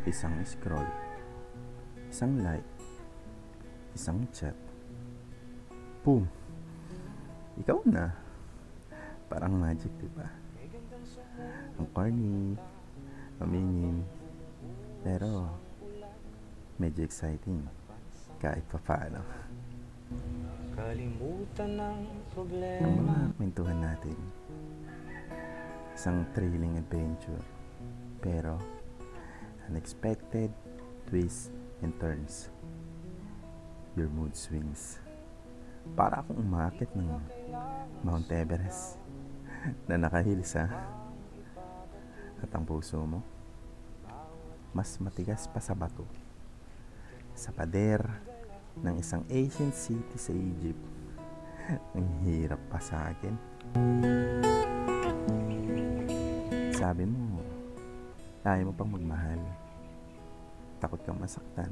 Isang scroll, isang like, isang chat. Boom! Ikaw na. Parang magic, diba? Ang corny, aminin, pero medyo exciting kahit pa paano. Kalimutan ng Ang problema. mga kwentuhan natin, isang thrilling adventure, pero unexpected twists and turns. Your mood swings. Para akong umaakit ng Mount Everest na nakahilsa. At ang puso mo, mas matigas pa sa bato. Sa pader ng isang ancient city sa Egypt. Ang hirap pa sa akin. Sabi mo, ayaw mo pang magmahal. Takot kang masaktan.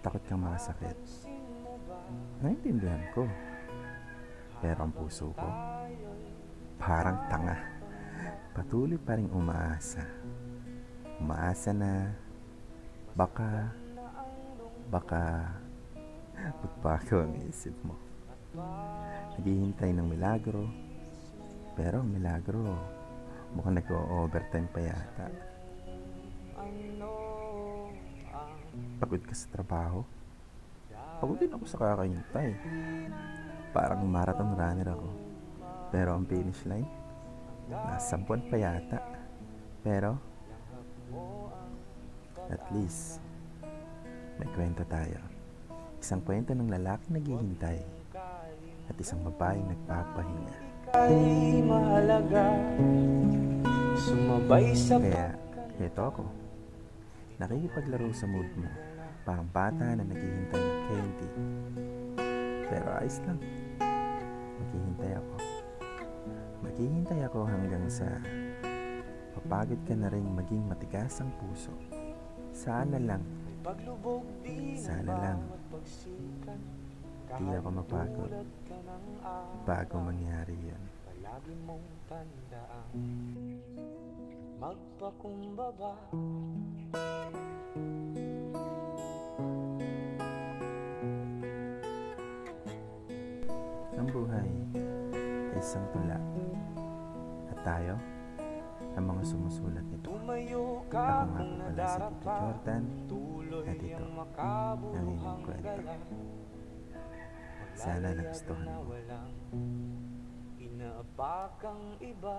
Takot kang makasakit. Naintindihan ko. Pero ang puso ko, parang tanga. Patuloy pa rin umaasa. Umaasa na baka magbago ang isip mo. Naghihintay ng milagro, pero ang milagro mukhang nag-o-overtime pa yata. Pagod ka sa trabaho? Pagod din ako sa kakahintay. Parang marathon runner ako. Pero ang finish line, nasa buwan pa yata. Pero at least may kwento tayo. Isang kwento ng lalaking naghihintay at isang babaeng nagpapahinga. Ay mahalaga, sumabay sa Kaya eto ako, nakikipaglaro sa mood mo. Parang bata na naghihintay ng candy. Pero ayos lang. Maghihintay ako hanggang sa mapagod ka na rin maging matigas ang puso. Sana lang di ako mapagod bago mangyari yun. Palagi mong tandaan, magpakumbaba. Ang buhay ay isang tula at tayo ang mga sumusulat nito. Tumayo Ako ka nga kung po pala si Tito nadarapa, Jordan tuloy at ito ang ang makabuhang inyong kwento. gala. Sana nagustuhan Na mo. walang inaapakang iba.